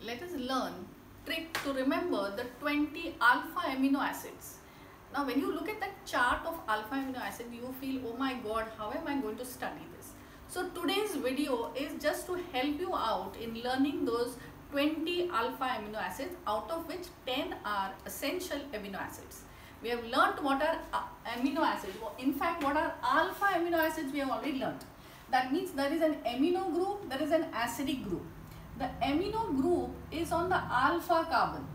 let us learn trick to remember the 20 alpha amino acids. Now when you look at the chart of alpha amino acid, you feel, oh my god, how am I going to study this? So today's video is just to help you out in learning those 20 alpha amino acids, out of which 10 are essential amino acids. We have learnt what are amino acids. In fact, what are alpha amino acids we have already learnt. That means there is an amino group, there is an acidic group. The amino group is on the alpha carbon.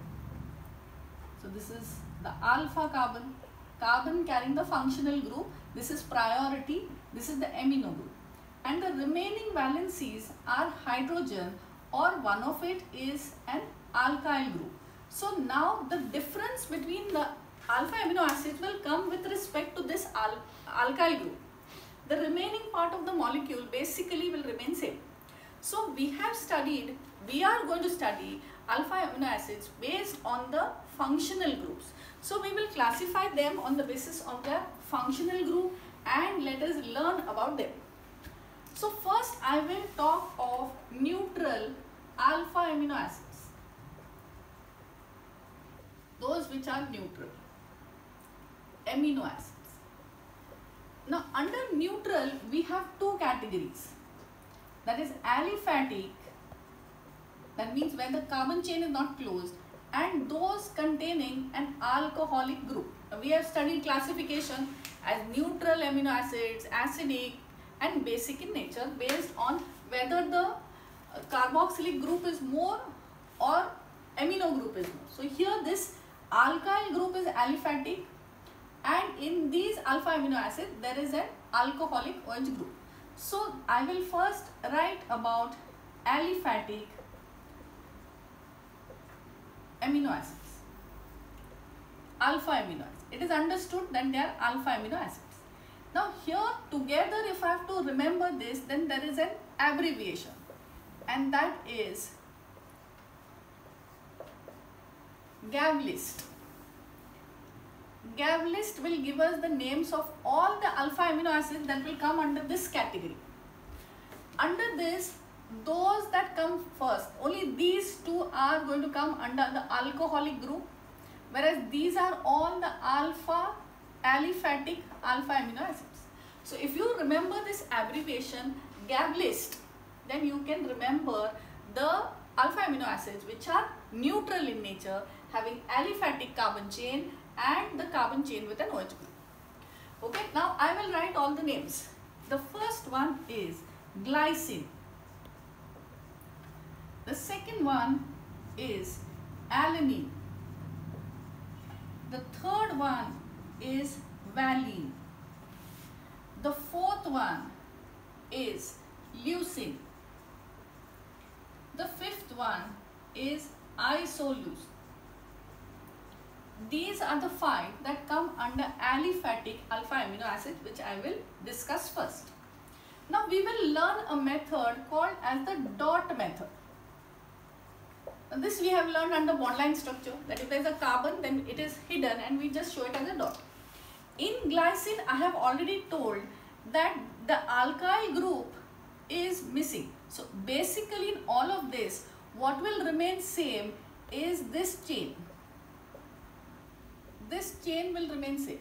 So this is the alpha carbon, carbon carrying the functional group. This is priority, this is the amino group. And the remaining valencies are hydrogen, or one of it is an alkyl group. So now the difference between the alpha amino acids will come with respect to this alkyl group. The remaining part of the molecule basically will remain same. So we are going to study alpha amino acids based on the functional groups. So we will classify them on the basis of their functional group and let us learn about them. So first I will talk of neutral alpha amino acids. Those which are neutral amino acids. Now under neutral we have two categories. That is aliphatic, that means where the carbon chain is not closed, and those containing an alcoholic group. Now, we have studied classification as neutral amino acids, acidic and basic in nature based on whether the carboxylic group is more or amino group is more. So here this alkyl group is aliphatic, and in these alpha amino acids there is an alcoholic OH group. So I will first write about aliphatic amino acids, alpha amino acids. It is understood that they are alpha amino acids. Now here together, if I have to remember this, then there is an abbreviation, and that is GAVList. GAVList will give us the names of all the alpha amino acids that will come under this category. Under this, those that come first, only these two are going to come under the alcoholic group, whereas these are all the aliphatic alpha amino acids. So if you remember this abbreviation GAVList, then you can remember the alpha amino acids which are neutral in nature, having aliphatic carbon chain and the carbon chain with an OH group. Okay, now I will write all the names. The first one is glycine. The second one is alanine. The third one is valine. The fourth one is leucine. The fifth one is isoleucine. These are the 5 that come under aliphatic alpha amino acids, which I will discuss first. Now we will learn a method called as the dot method. Now this we have learned under bond line structure, that if there is a carbon, then it is hidden and we just show it as a dot. In glycine, I have already told that the alkyl group is missing. So basically in all of this, what will remain same is this chain. This chain will remain same.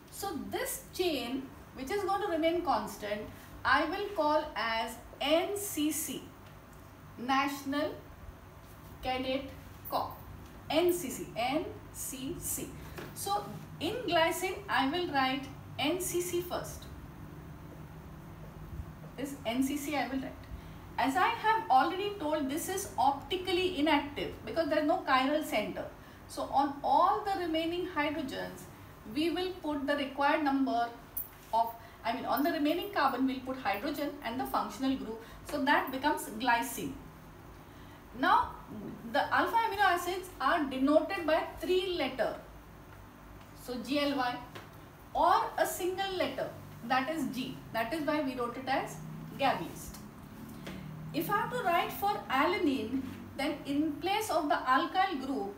So this chain, which is going to remain constant, I will call as NCC, National Cadet Corps. NCC. So in glycine, I will write NCC first. This NCC I will write. As I have already told, this is optically inactive because there is no chiral center. So on all the remaining hydrogens, we will put the required number of, on the remaining carbon we will put hydrogen and the functional group. So that becomes glycine. Now the alpha amino acids are denoted by 3 letters. So GLY, or a single letter, that is G. That is why we wrote it as GAVList. If I have to write for alanine, then in place of the alkyl group,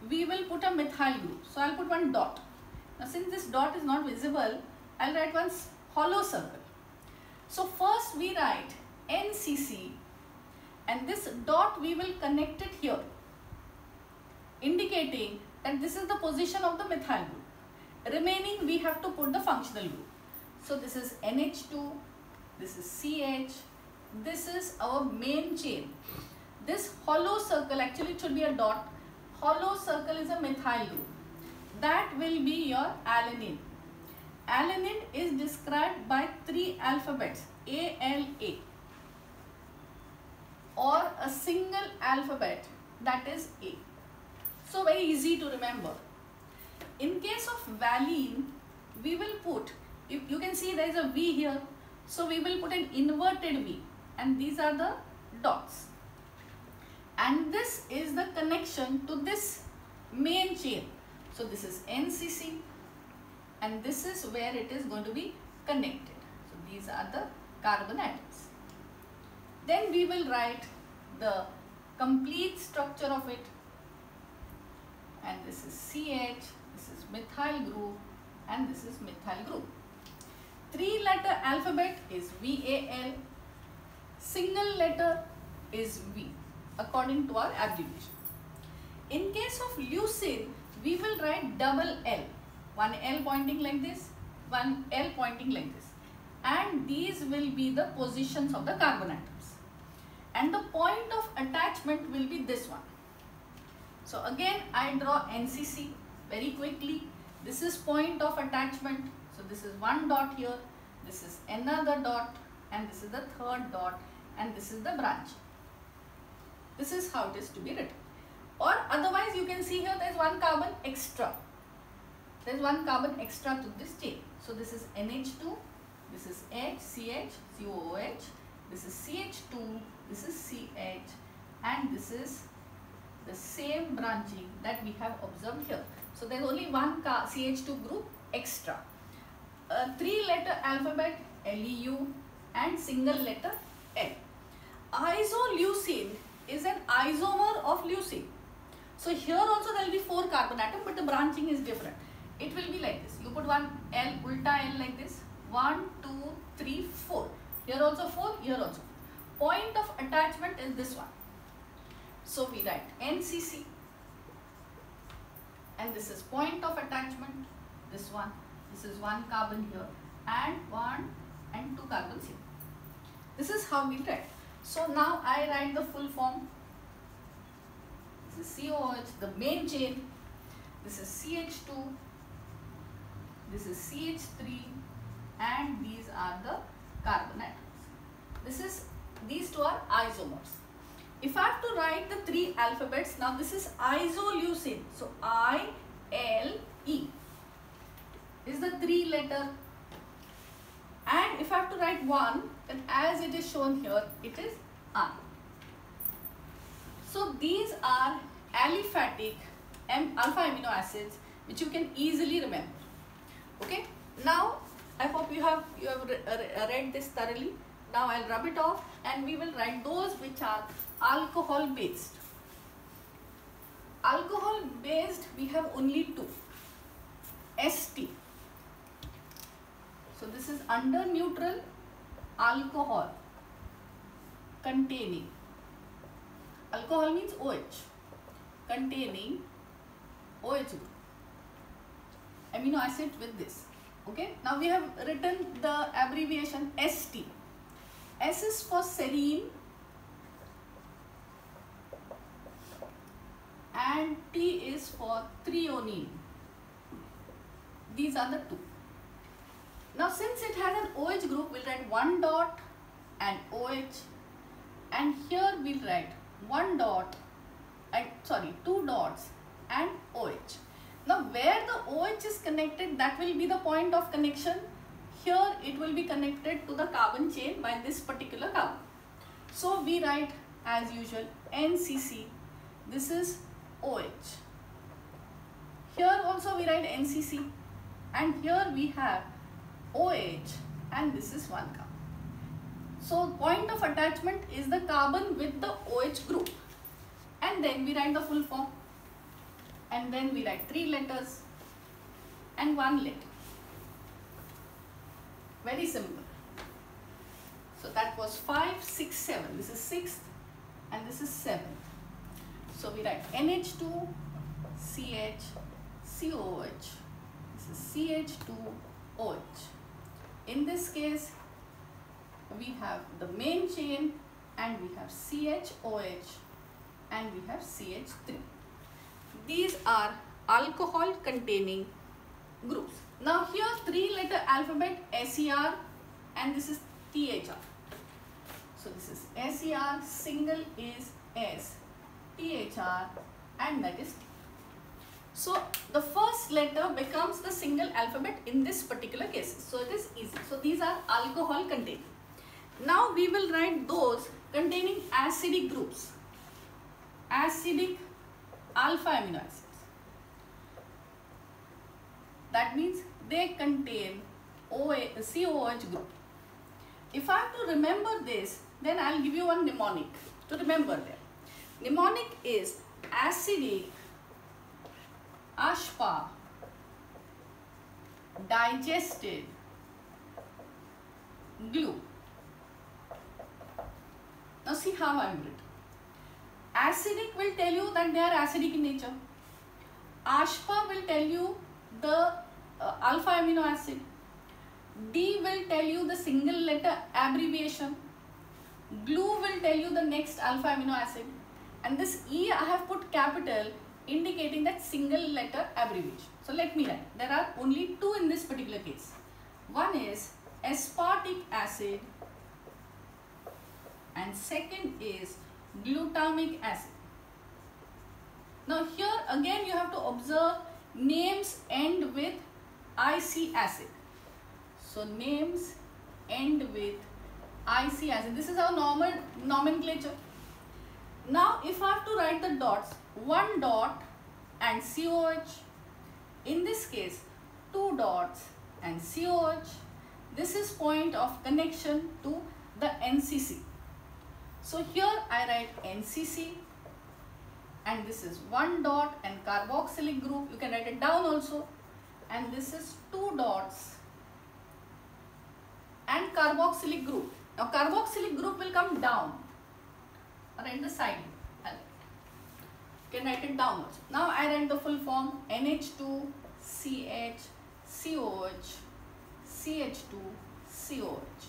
we will put a methyl group. So I'll put one dot. Now since this dot is not visible, I'll write one hollow circle. So first we write NCC and this dot we will connect it here, indicating that this is the position of the methyl group. Remaining we have to put the functional group. So this is NH2, this is CH, this is our main chain. This hollow circle, actually it should be a dot, hollow circle is a methyl group. That will be your alanine. Alanine is described by 3 alphabets, ALA, or a single alphabet, that is A. So very easy to remember. In case of valine, we will put, you can see there is a V here, so we will put an inverted V, and these are the dots. And this is the connection to this main chain. So this is NCC, and this is where it is going to be connected. So these are the carbon atoms. Then we will write the complete structure of it, and this is CH, this is methyl group, and this is methyl group. 3-letter alphabet is VAL, single letter is V according to our abbreviation. In case of leucine, we will write double L, one L pointing like this, one L pointing like this, and these will be the positions of the carbon atoms, and the point of attachment will be this one. So again I draw NCC very quickly. This is point of attachment. So this is one dot here, this is another dot, and this is the third dot, and this is the branch. This is how it is to be written. Or otherwise you can see here there is one carbon extra. There is one carbon extra to this chain. So this is NH2, this is H, CH, COOH, this is CH2, this is CH, and this is the same branching that we have observed here. So there is only one CH2 group extra. A 3-letter alphabet LEU and single letter L. Isoleucine is an isomer of leucine. So here also there will be 4 carbon atoms, but the branching is different. It will be like this. You put one L, ulta L like this. 1, 2, 3, 4. Here also 4, here also 4. Point of attachment is this one. So we write NCC, and this is point of attachment, this one. This is one carbon here, and 1 and 2 carbons here. This is how we write. So now I write the full form. This is COH, the main chain. This is CH2, this is CH3, and these are the carbon atoms. These two are isomers. If I have to write the 3 alphabets, now this is isoleucine. So I-L-E is the 3-letter. And if I have to write 1, then as it is shown here, it is I. So these are aliphatic alpha amino acids which you can easily remember. Okay. Now I hope you have read this thoroughly. Now I'll rub it off, and we will write those which are alcohol based. Alcohol based we have only 2. ST. So this is under neutral alcohol containing. Alcohol means OH, containing OH group. Amino acid with this. Okay. Now we have written the abbreviation ST. S is for serine, and T is for threonine. These are the 2. Now since it has an OH group, we'll write 1 dot and OH, and here we'll write 1 dot and 2 dots and OH. Now where the OH is connected, that will be the point of connection. Here it will be connected to the carbon chain by this particular carbon. So we write as usual NCC. This is OH. Here also we write NCC, and here we have OH, and this is one carbon. So point of attachment is the carbon with the OH group, and then we write the full form, and then we write 3 letters and 1 letter. Very simple. So that was 5, 6, 7. This is 6th, and this is 7. So we write NH2 CH COH. This is CH2OH. In this case, we have the main chain and we have CHOH and we have CH3. These are alcohol containing groups. Now here 3-letter alphabet SER and this is THR. So this is SER, single is S, THR and that is T. So the first letter becomes the single alphabet in this particular case. So it is easy. So these are alcohol containing. Now we will write those containing acidic groups. Acidic alpha amino acids. That means they contain COH group. If I have to remember this, then I will give you one mnemonic to remember them. Mnemonic is acidic ashpa digested glue. Now see how I am written. Acidic will tell you that they are acidic in nature. Ashpa will tell you the alpha amino acid. D will tell you the single letter abbreviation. Glue will tell you the next alpha amino acid. And this E I have put capital indicating that single letter abbreviation. So let me write. There are only two in this particular case. One is aspartic acid and second is glutamic acid. Now here again you have to observe names end with IC acid. So names end with IC acid. This is our normal nomenclature. Now if I have to write the dots, 1 dot and COH. In this case 2 dots and COH. This is point of connection to the NCC. So here I write NCC and this is 1 dot and carboxylic group. You can write it down also. And this is 2 dots and carboxylic group. Now carboxylic group will come down or at the side. You can write it down also. Now I write the full form NH2 CH COH CH2 COH.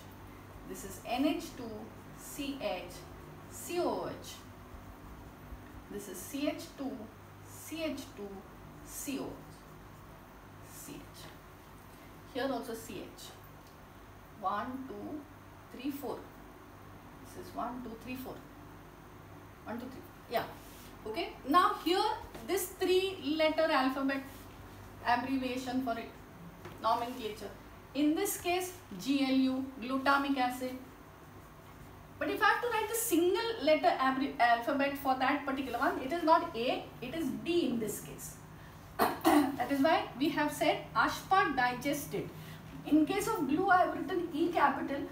This is NH2 CH COH. This is CH2 CH2 COH. CH. Here also CH. 1, 2, 3, 4. This is 1, 2, 3, 4. 1, 2, 3. Yeah. Okay. Now here this 3-letter alphabet abbreviation for it. Nomenclature. In this case GLU, glutamic acid. But if I have to write the single letter alphabet for that particular one, it is not A, it is D in this case. That is why we have said ashpa digested. In case of glue, I have written E capital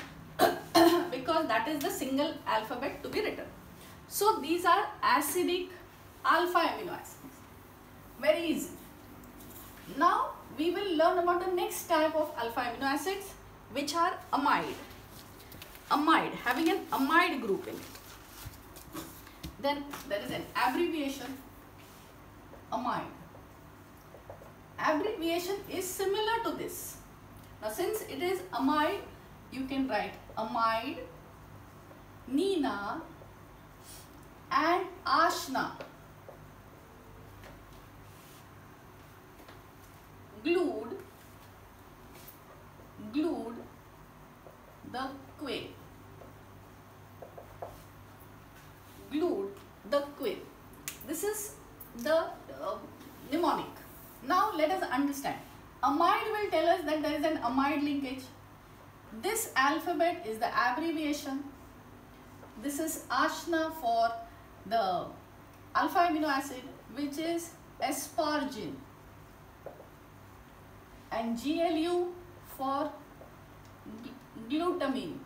because that is the single alphabet to be written. So these are acidic alpha amino acids. Very easy. Now we will learn about the next type of alpha amino acids, which are amide. Amide, having an amide group in it. Then there is an abbreviation, amide. Abbreviation is similar to this. Now since it is amide, you can write amide, Nina and Ashna. Glued the quill. Glued the quill. This is the mnemonic. Now let us understand. Amide will tell us that there is an amide linkage. This alphabet is the abbreviation. This is Ashna for the alpha amino acid, which is asparagine, and GLU for glutamine,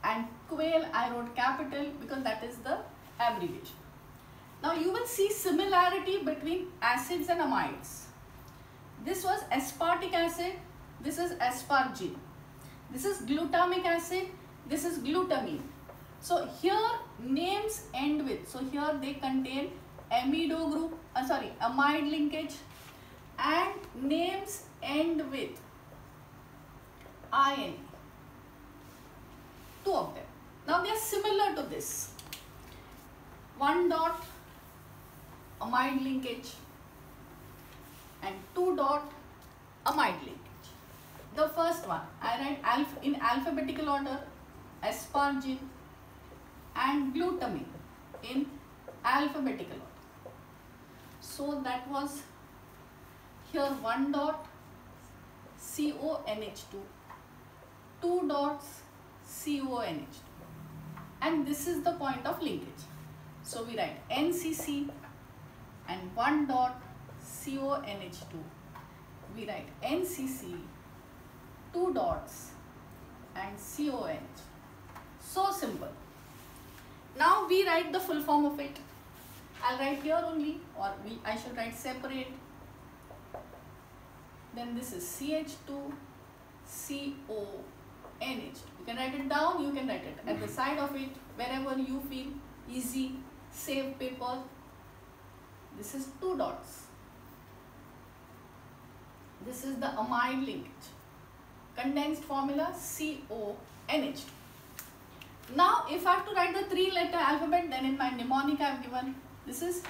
and quail I wrote capital because that is the abbreviation. Now you will see similarity between acids and amides. This was aspartic acid, this is asparagine. This is glutamic acid, this is glutamine. So here names end with, so here they contain amido group, amide linkage, and names end with IN. Two of them. Now they are similar to this. 1 dot amide linkage and 2 dot amide linkage. The first one I write in alphabetical order, asparagine and glutamine in alphabetical order. So that was here 1 dot CONH2, 2 dots CONH2, and this is the point of linkage. So we write NCC and 1 dot CONH2. We write NCC, 2 dots and CONH. So simple. Now we write the full form of it. I'll write here only, or I should write separate. Then this is CH2 CONH. You can write it down, you can write it at the side of it, wherever you feel easy. Save paper. This is 2 dots. This is the amide linkage. Condensed formula CONH2. Now if I have to write the 3-letter alphabet, then in my mnemonic I have given this is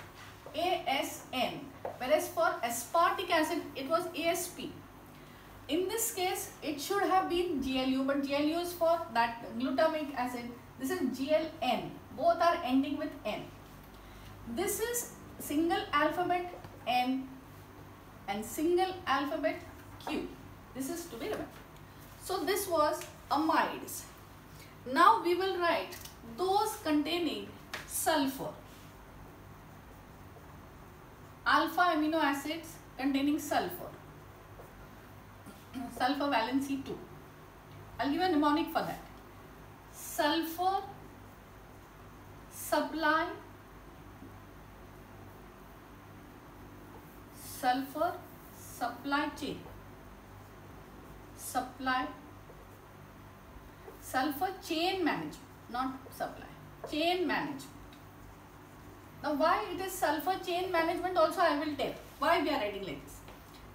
ASN, whereas for aspartic acid it was ASP. In this case it should have been GLU, but GLU is for that glutamic acid. This is GLN. Both are ending with N. This is single alphabet N and single alphabet Q. This is to be remembered. So this was amides. Now we will write those containing sulfur. Alpha amino acids containing sulfur. Sulfur valency 2. I'll give a mnemonic for that. Sulfur supply, sulfur supply chain, sulfur chain management, not supply, chain management. Now why it is sulfur chain management also I will tell. Why we are writing like this.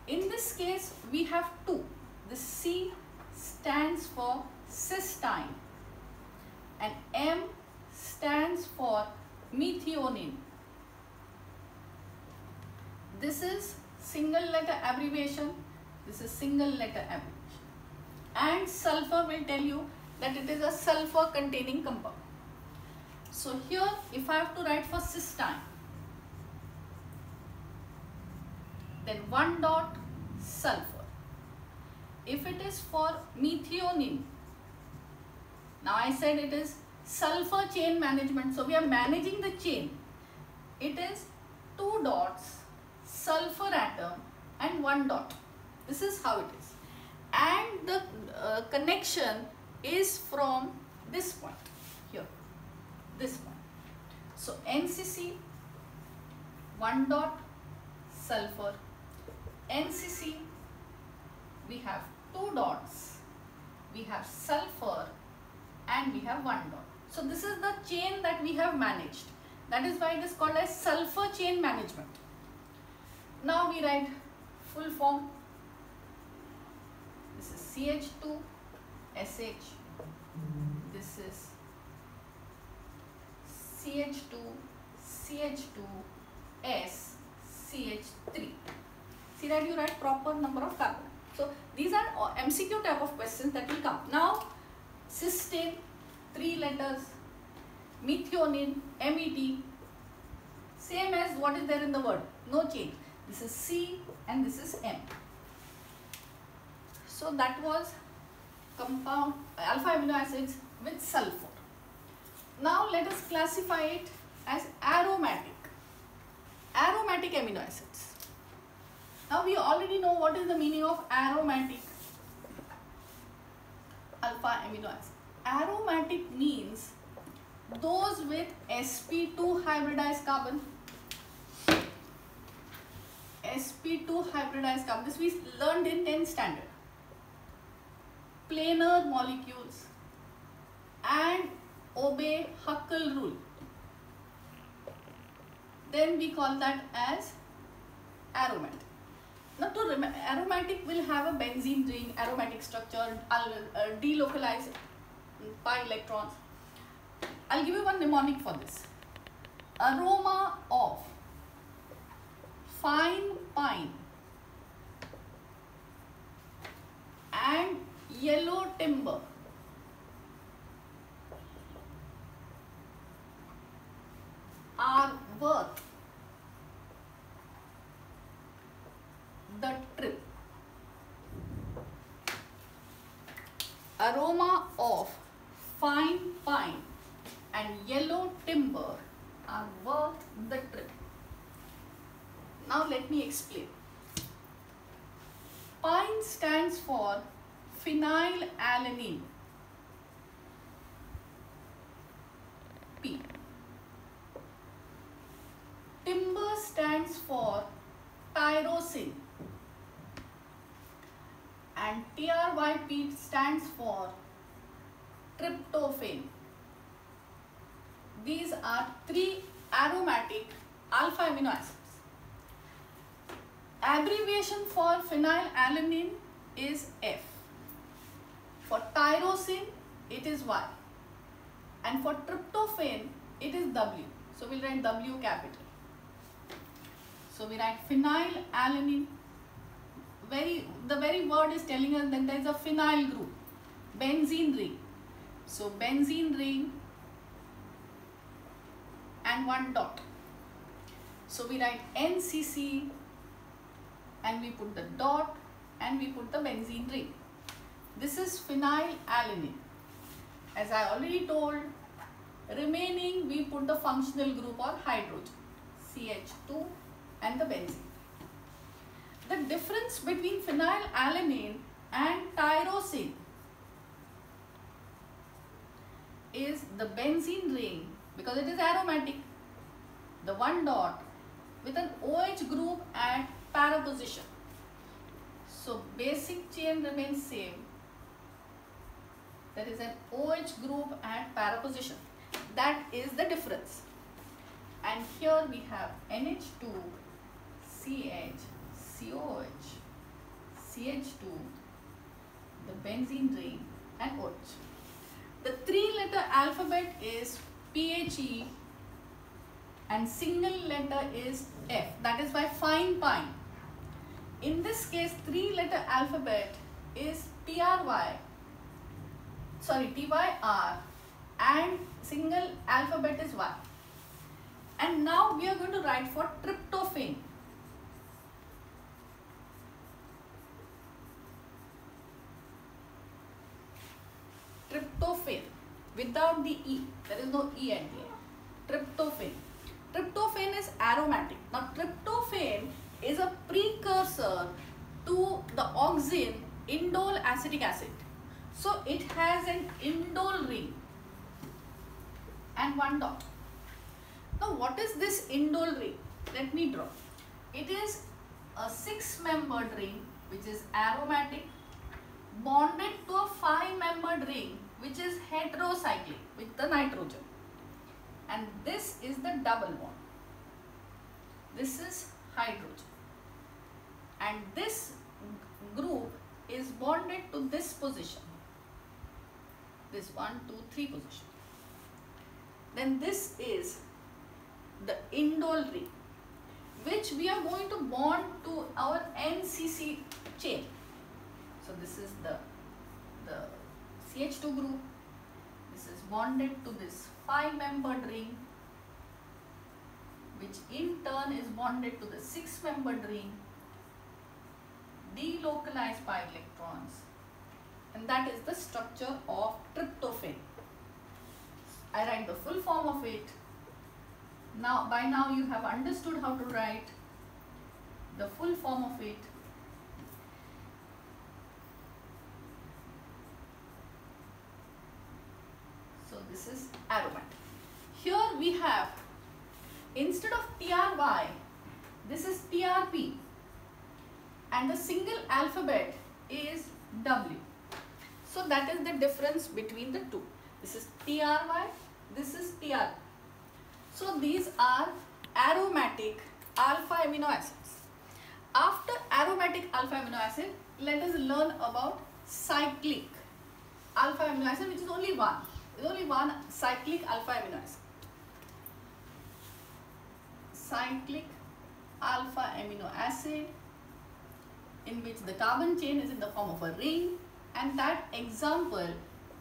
In this case we have 2. The C stands for cysteine and M stands for methionine. This is single letter abbreviation, this is single letter abbreviation, and sulfur will tell you that it is a sulfur containing compound. So here if I have to write for cysteine, then 1 dot sulfur. If it is for methionine, now I said it is sulfur chain management, so we are managing the chain. It is 2 dots sulfur atom and 1 dot. This is how it is, and the connection is from this point here, this point. So NCC 1 dot sulfur, NCC we have 2 dots, we have sulfur and we have 1 dot. So this is the chain that we have managed. That is why it is called as sulfur chain management. Now we write full form. This is CH2SH. This is CH2CH2S CH3. See that you write proper number of carbon. So these are MCQ type of questions that will come. Now cysteine, 3 letters, methionine, MET, same as what is there in the word, no change. This is C and this is M. So that was compound alpha amino acids with sulfur. Now let us classify it as aromatic amino acids. Now we already know what is the meaning of aromatic alpha amino acid. Aromatic means those with sp2 hybridized carbon. sp2 hybridized carbon. This we learned in 10th standard. Planar molecules and obey Huckel rule. Then we call that as aromatic. Now to remember, aromatic will have a benzene ring, aromatic structure, delocalized pi electrons. I'll give you one mnemonic for this. Aroma of fine pine and yellow timber are worth the trip. Aroma of fine pine and yellow timber are worth the trip. Now let me explain. Pine stands for phenylalanine, P. Timber stands for tyrosine, and TRYP stands for tryptophan. These are three aromatic alpha amino acids. Abbreviation for phenylalanine is F. For tyrosine, it is Y. And for tryptophan, it is W. So we'll write W capital. So we write phenylalanine. The very word is telling us that there is a phenyl group. Benzene ring. So benzene ring and one dot. So we write NCC and we put the dot and we put the benzene ring. This is phenylalanine. As I already told, remaining we put the functional group or hydrogen, CH2 and the benzene. The difference between phenylalanine and tyrosine is the benzene ring, because it is aromatic, the one dot with an OH group at para position. So basic chain remains same. There is an OH group at para position. That is the difference. And here we have NH2, CH, COH, CH2, the benzene ring and OH. The three-letter alphabet is PHE and single letter is F. That is why fine pine. In this case, three-letter alphabet is TYR and single alphabet is Y. And now we are going to write for tryptophan. Tryptophan without the E. There is no E at the end. Tryptophan. Tryptophan is aromatic. Now tryptophan is a precursor to the oxime indole acetic acid. So it has an indole ring and one dot. Now what is this indole ring? Let me draw. It is a 6-membered ring which is aromatic bonded to a 5-membered ring which is heterocyclic with the nitrogen. And this is the double bond. This is hydrogen. And this group is bonded to this position. This 1, 2, 3 position. Then this is the indole ring, which we are going to bond to our NCC chain. So this is the CH2 group. This is bonded to this 5-membered ring, which in turn is bonded to the 6-membered ring, delocalized pi electrons, and that is the structure of tryptophan. I write the full form of it. Now, by now you have understood how to write the full form of it. So this is aromatic. Here we have, instead of TRY, this is TRP, and the single alphabet is W. So that is the difference between the two. This is TRY this is TR. So these are aromatic alpha amino acids. After aromatic alpha amino acid, let us learn about cyclic alpha amino acid, which is only one. There is only one cyclic alpha amino acid. Cyclic alpha amino acid, in which the carbon chain is in the form of a ring, and that example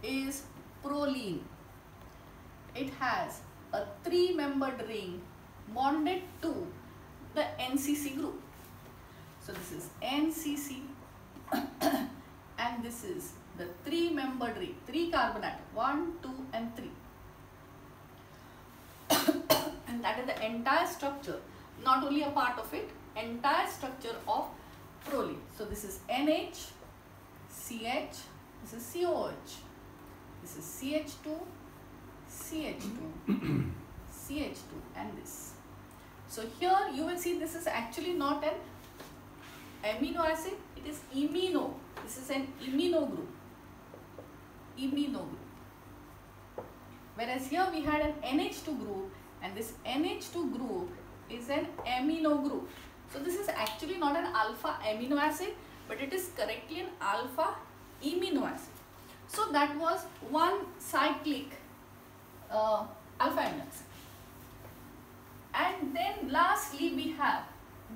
is proline. It has a 3-membered ring bonded to the NCC group. So this is NCC and this is the 3-membered ring, 3 carbon atom, 1, 2 and 3. And that is the entire structure, not only a part of it, entire structure of proline. So this is NH, CH, this is COH, this is CH2, CH2, CH2 and this. So here you will see this is actually not an amino acid, it is imino. This is an imino group. Imino group. Whereas here we had an NH2 group, and this NH2 group is an amino group. So this is actually not an alpha amino acid, but it is correctly an alpha amino acid. So that was one cyclic alpha amino acid. And then lastly we have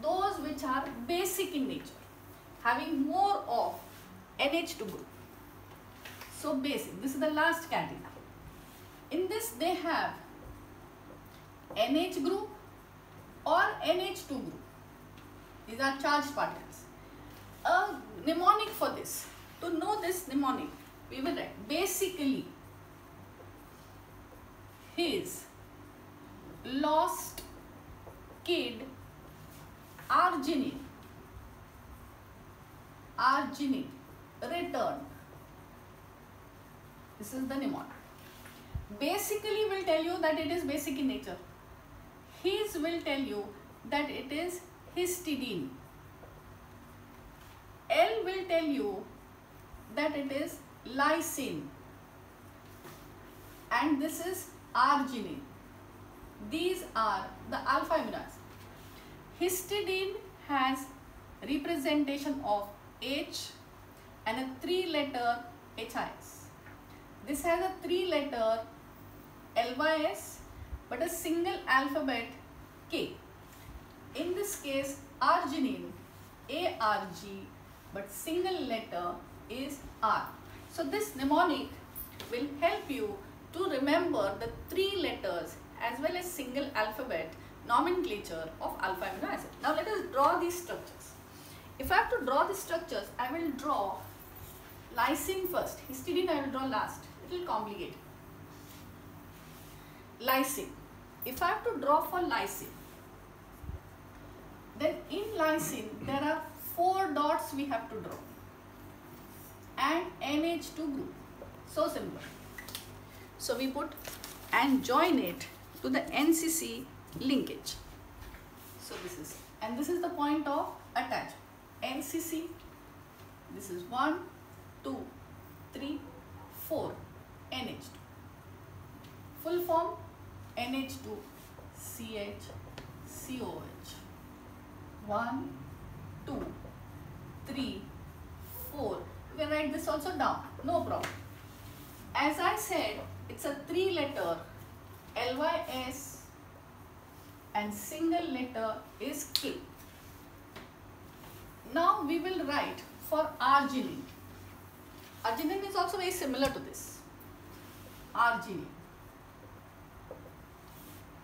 those which are basic in nature, having more of NH2 group. So basic, this is the last category. In this they have NH group or NH2 group. These are charged particles. A mnemonic for this, to know this mnemonic, we will write basically his lost kid arginine returned. This is the mnemonic. Basically will tell you that it is basic in nature. His will tell you that it is histidine. L will tell you that it is lysine. And this is arginine. These are the alpha amino acids. Histidine has representation of H and a 3-letter HIS. This has a 3-letter LYS but a single alphabet K. In this case, arginine, ARG, but single letter is R. So this mnemonic will help you to remember the 3 letters as well as single alphabet nomenclature of alpha amino acid. Now let us draw these structures. If I have to draw these structures, I will draw lysine first. Histidine I will draw last. It will complicate. Lysine. If I have to draw for lysine, then in lysine there are 4 dots we have to draw and NH2 group. So simple. So we put and join it to the NCC linkage. So this is, and this is the point of attachment. NCC, this is 1, 2, 3, 4, NH2. Full form NH2 CH COH. 1, 2, 3, 4. You can write this also down, no problem. As I said, it's a 3-letter LYS and single letter is K. Now we will write for arginine. Arginine is also very similar to this. Arginine.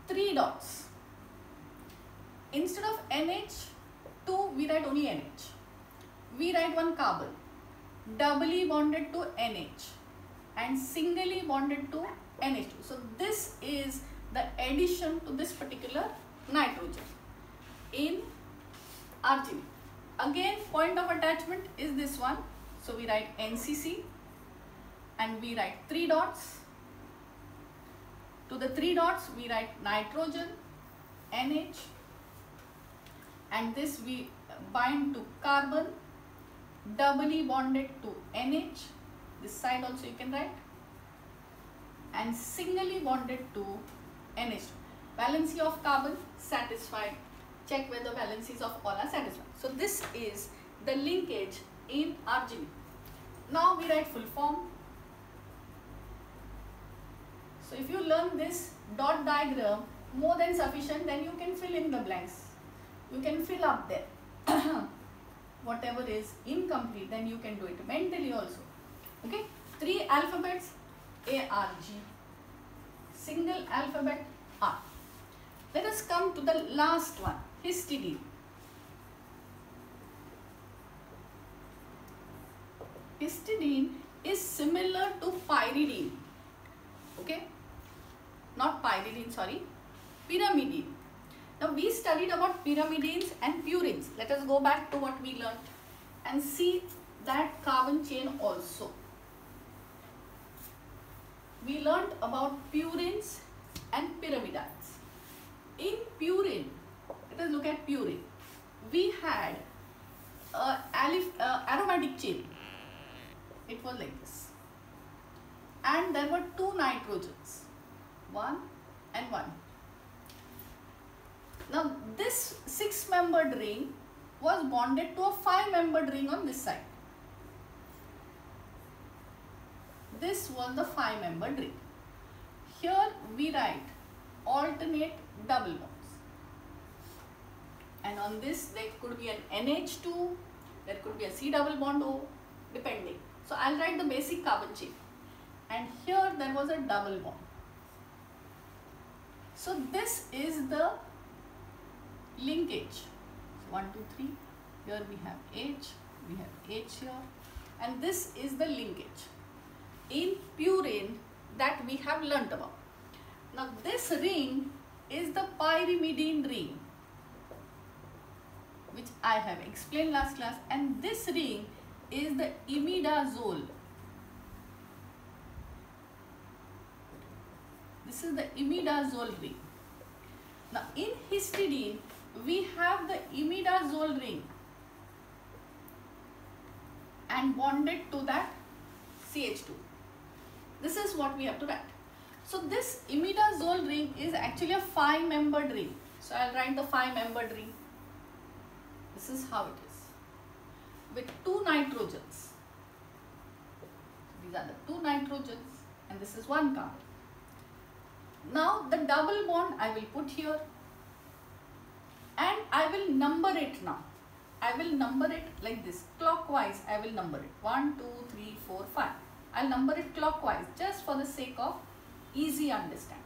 3 dots. Instead of NH2, we write only NH. We write one carbon, doubly bonded to NH and singly bonded to NH2. So this is the addition to this particular nitrogen in arginine. Again, point of attachment is this one. So we write NCC and we write 3 dots. To the 3 dots we write nitrogen, NH, and this we bind to carbon, doubly bonded to NH. This side also you can write. and singly bonded to NH2. Valency of carbon satisfied. Check whether valencies of all are satisfied. So this is the linkage in RGB. Now we write full form. So if you learn this dot diagram more than sufficient, then you can fill in the blanks. You can fill up there. Whatever is incomplete, then you can do it mentally also. Okay, 3 alphabets ARG, single alphabet R. Let us come to the last one, histidine. Histidine is similar to pyridine. Okay, not pyridine, sorry, pyrimidine. Now we studied about pyrimidines and purines. Let us go back to what we learnt and see that carbon chain also. We learnt about purines and pyrimidines. In purine, let us look at purine. We had aromatic chain. It was like this. And there were 2 nitrogens, 1 and 1. Now this 6-membered ring was bonded to a 5-membered ring on this side. This was the 5-membered ring. Here we write alternate double bonds. And on this there could be an NH2, there could be a C double bond O, depending. So I'll write the basic carbon chain. And here there was a double bond. So this is the linkage. So 1, 2, 3. Here we have H, we have H here, and this is the linkage in purine that we have learnt about. Now this ring is the pyrimidine ring, which I have explained last class, and this ring is the imidazole. This is the imidazole ring. Now in histidine we have the imidazole ring and bonded to that CH2. This is what we have to write. So this imidazole ring is actually a 5-membered ring. So I'll write the 5-membered ring. This is how it is. With 2 nitrogens. These are the 2 nitrogens and this is 1 carbon. Now the double bond I will put here and I will number it now. I will number it like this. Clockwise I will number it. 1, 2, 3, 4, 5. I'll number it clockwise just for the sake of easy understanding.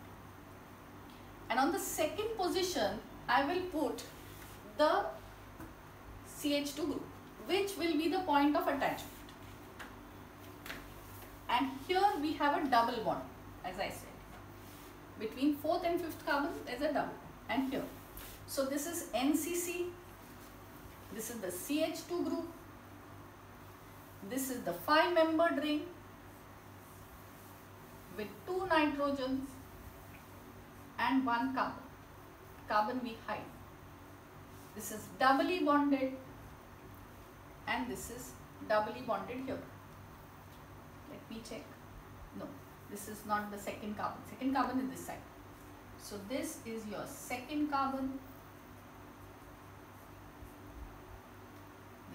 And on the second position I will put the CH2 group, which will be the point of attachment. And here we have a double bond, as I said. Between 4th and 5th carbon there is a double, and here. So this is NCC, this is the CH2 group, this is the 5-membered ring with 2 nitrogens and 1 carbon. Carbon we hide. This is doubly bonded and this is doubly bonded here. Let me check. No, this is not the second carbon. Second carbon is this side. So this is your second carbon.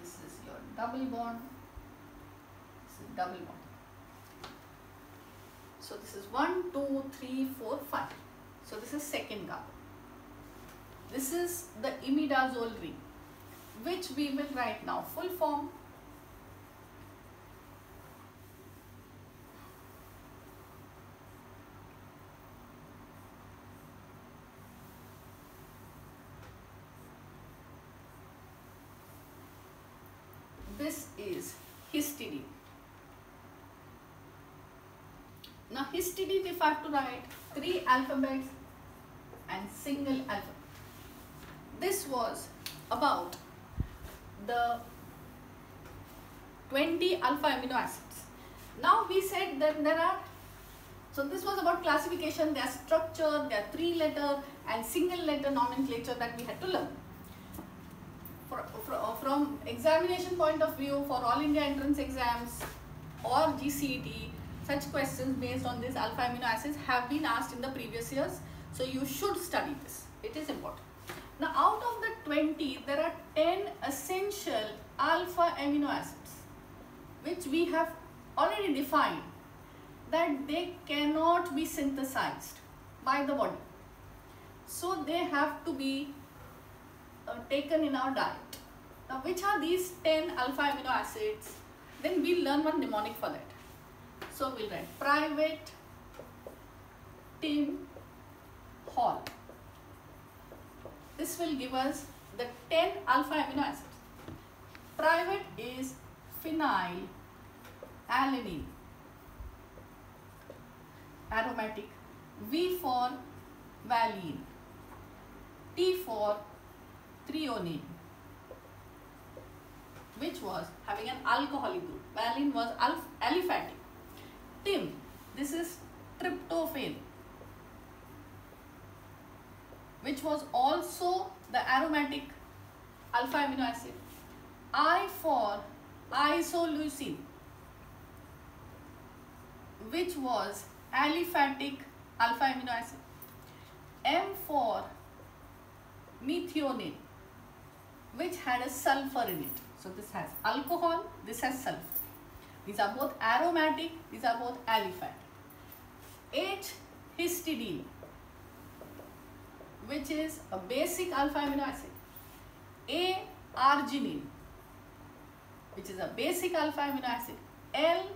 This is your double bond. This is double bond. So this is 1, 2, 3, 4, 5. So this is second carbon. This is the imidazole ring, which we will write now full form. This is histidine. Now histidine, if I have to write 3 alphabets and single alphabet. This was about the 20 alpha amino acids. Now we said that there are, so this was about classification, their structure, their 3-letter and single letter nomenclature that we had to learn. From examination point of view, for all India entrance exams or GCET, Such questions based on these alpha amino acids have been asked in the previous years. So you should study this. It is important. Now out of the 20, there are 10 essential alpha amino acids which we have already defined that they cannot be synthesized by the body. So they have to be taken in our diet. Now which are these 10 alpha amino acids? Then we'll learn one mnemonic for that. So we'll write private, Tim, Hall. This will give us the 10 alpha amino acids. Private is phenyl alanine, aromatic. V for valine, T for threonine, which was having an alcoholic group. Valine was aliphatic. Tim, this is tryptophan, which was also the aromatic alpha amino acid. I for isoleucine, which was aliphatic alpha amino acid. M for methionine, which had a sulfur in it. So this has alcohol, this has sulfur. These are both aromatic, these are both aliphatic. H histidine, which is a basic alpha amino acid. A arginine, which is a basic alpha amino acid. L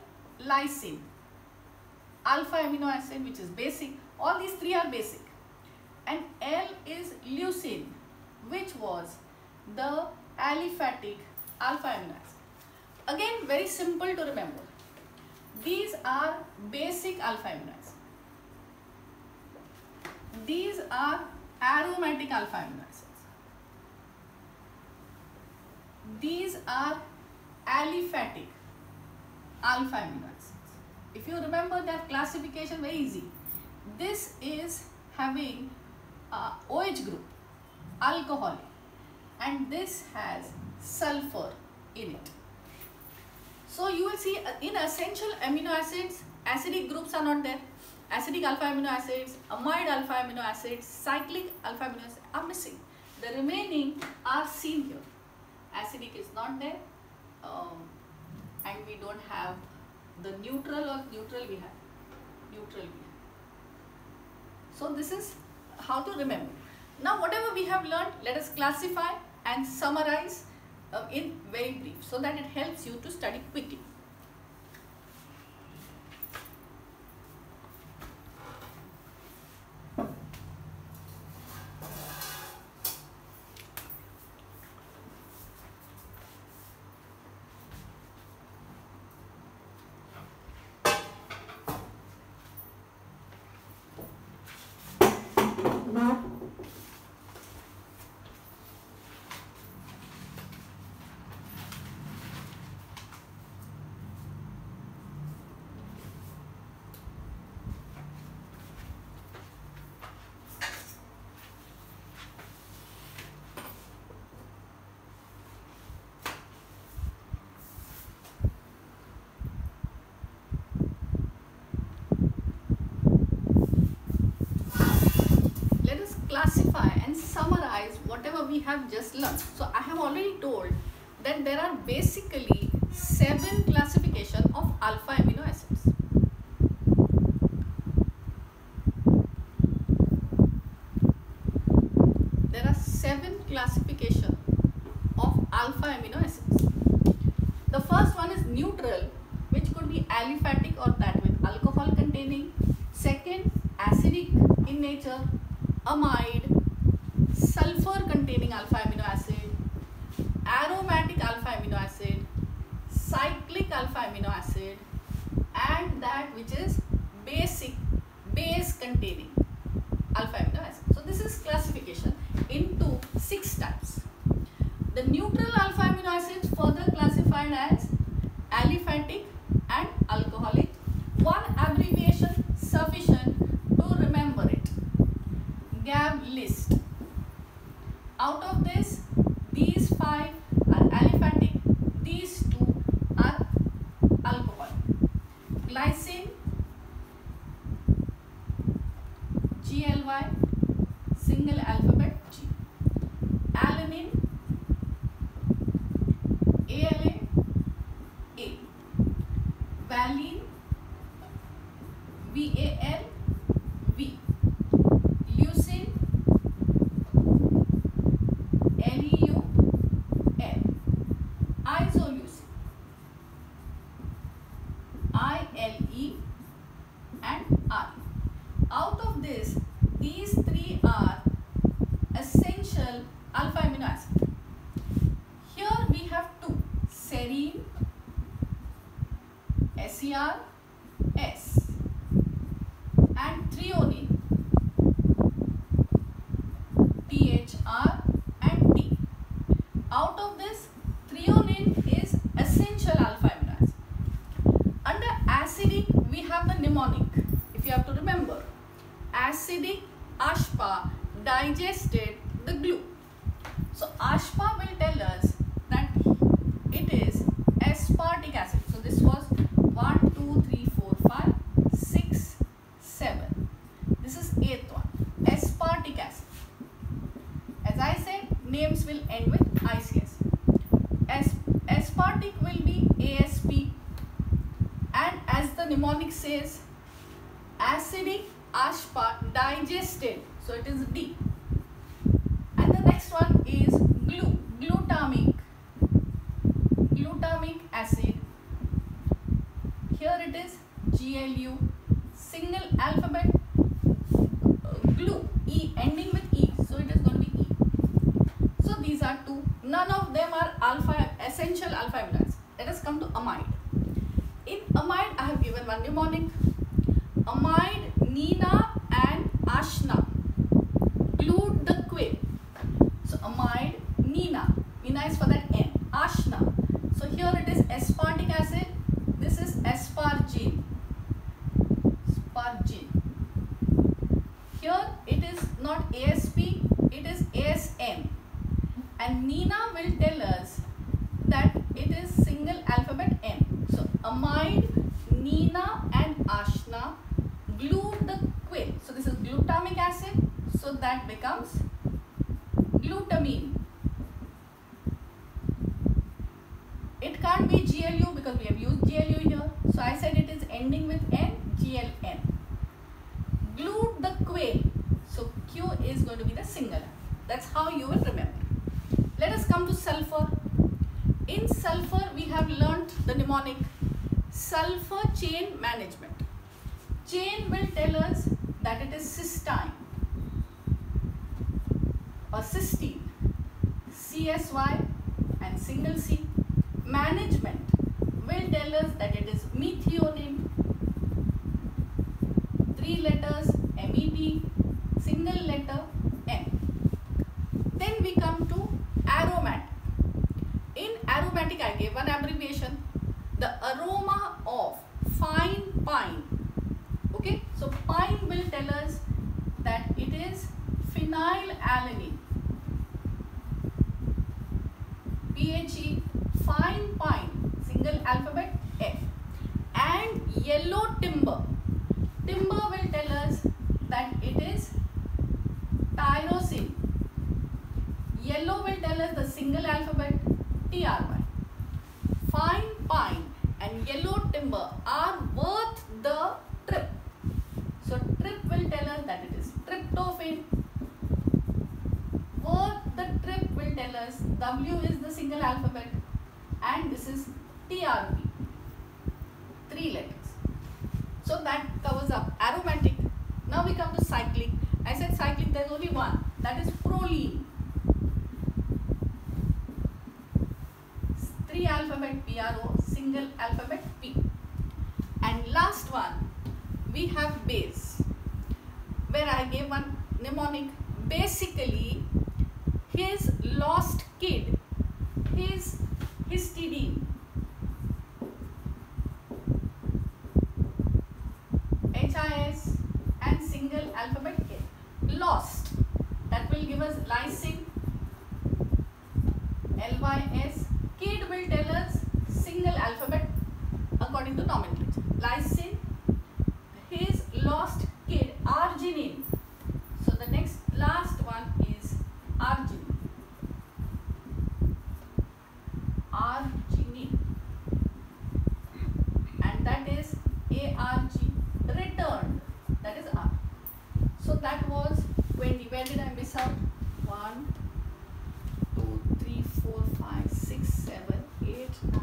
lysine, alpha amino acid, which is basic. All these three are basic. And L is leucine, which was the aliphatic alpha amino acid. Again, very simple to remember. These are basic alpha amino acids. These are aromatic alpha amino acids. These are aliphatic alpha amino acids. If you remember that classification, very easy. This is having OH group, alcoholic, and this has sulfur in it. So you will see in essential amino acids, acidic groups are not there. Acidic alpha amino acids, amide alpha amino acids, cyclic alpha amino acids are missing. The remaining are seen here. Acidic is not there, and we don't have the neutral, or neutral we have. Neutral we have. So this is how to remember. Now whatever we have learned, let us classify and summarize in very brief, so that it helps you to study quickly. Classify and summarize whatever we have just learned. So I have already told that there are basically 7 classifications of alpha amino acids. There are 7 classifications of alpha amino acids. The first one is neutral, which could be aliphatic or that with alcohol containing. Second, acidic in nature, amide, sulfur containing alpha amino acid, aromatic alpha amino acid, cyclic alpha amino acid, and that which is basic, base containing alpha amino acid. So this is classification into 6 types. The neutral alpha amino acids further classified as aliphatic and alcoholic. One abbreviation sufficient to remember it. GAB list. Out of this, these 5 are aliphatic, these 2 are alcoholic. Glycine TRS, and threonine THR and T. Out of this, threonine is essential alpha amino acid. Under acidic, we have the mnemonic. If you have to remember, acidic ASPA digested the glue. So ASPA will tell us that it is aspartic acid. So this was 1, 2, 3, 4, 5, 6, 7. This is 8th one, aspartic acid. As I said, names will end with ICS. Aspartic will be ASP, and as the mnemonic says, acidic ASPA digested, so it is D. And the next one is glutamic acid. Here it is GLU, single alphabet, glue, E, ending with E, so it is going to be E. So these are two. None of them are essential alpha amino acids. Let us come to amide. In amide, I have given one mnemonic. Amide, Nina and Ashna glued the quill. So amide, Nina is for that N. Ashna. So here it is aspartic acid. This is aspargine. Here it is not ASP, it is ASM. And Nina will tell us that it is single alphabet M. So amide, Nina and Ashna glued the quill. So this is glutamic acid. So that becomes glutamine. It can't be GLU because we have used GLU here. So I said it is ending with N, GLN. Glued the quill. So Q is going to be the singular. That's how you will remember. Let us come to sulfur. In sulfur, we have learnt the mnemonic sulfur chain management. Chain will tell us that it is cysteine or cysteine, CSY and single C. Management will tell us that it is methionine, 3 letters, MET, single letter M. Then we come to aromatic. In aromatic, I gave one abbreviation, the aroma of fine pine. Okay, so pine will tell us that it is phenylalanine. PHE, fine pine, single alphabet F. And yellow timber. Timber will tell us that it is tyrosine. Yellow will tell us the single alphabet TRY. Fine pine and yellow timber are worth the trip. So trip will tell us that it is tryptophan. Worth the trip will tell us W is the single alphabet and this is TRP. 3 letters. So that covers up aromatic. Now we come to cyclic. I said cyclic, there is only one, that is proline. 3 alphabet PRO, single alphabet P. And last one, we have base, where I gave one mnemonic. Basically, his lost kid, his histidine. HIS and single alphabet K. Lost, that will give us lysine, LYS. Kid will tell us single alphabet according to nomenclature. Lysine, his lost kid, arginine. So the next last one is arginine. Arginine. And that is ARG, returned. That is R. So that was 20. Where did I miss out? 1, 2, 3, 4, 5, 6, 7, 8, 9,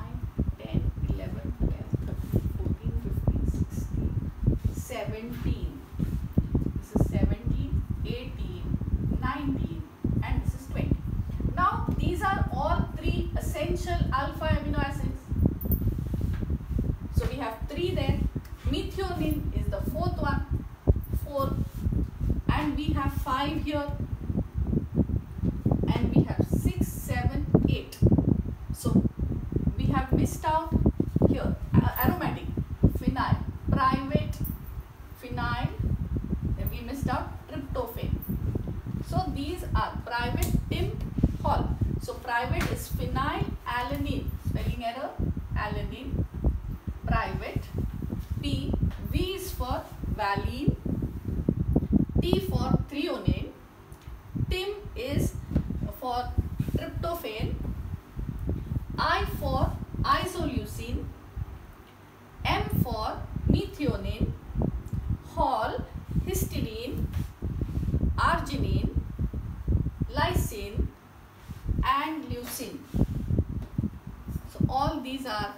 10, 11, 12, 13, 14, 15, 16, 17. This is 17, 18, 19 and this is 20. Now these are all 3 essential alpha amino acids. So we have 3 there. Methionine is the fourth one. 4. And we have 5 here. And we have 6, 7, 8. So we have missed out here. Aromatic. Phenyl. Private. Phenyl. Then we missed out tryptophan. So these are private tim hol. So private is phenylalanine. Spelling error. Alanine. Private. P. V is for valine. T for threonine. Tim is for tryptophan. I for isoleucine. M for methionine. Hol, histidine, arginine, lysine and leucine. So all these are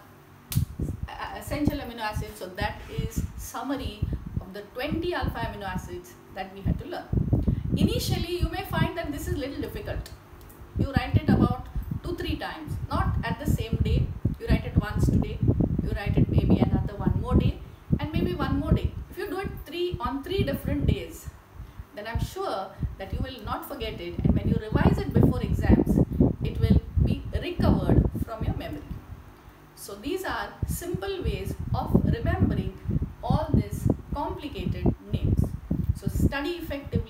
essential amino acids. So that is summary of the 20 alpha amino acids that we had to learn. Initially you may find that this is little difficult. You write it about 2-3 times, not at the same day. You write it once today, you write it maybe another one more day and maybe one more day. If you do it on 3 different days, then I'm sure that you will not forget it, and when you revise it before exams, it will be recovered from your memory. So these are simple ways of remembering all these complicated names. So study effectively.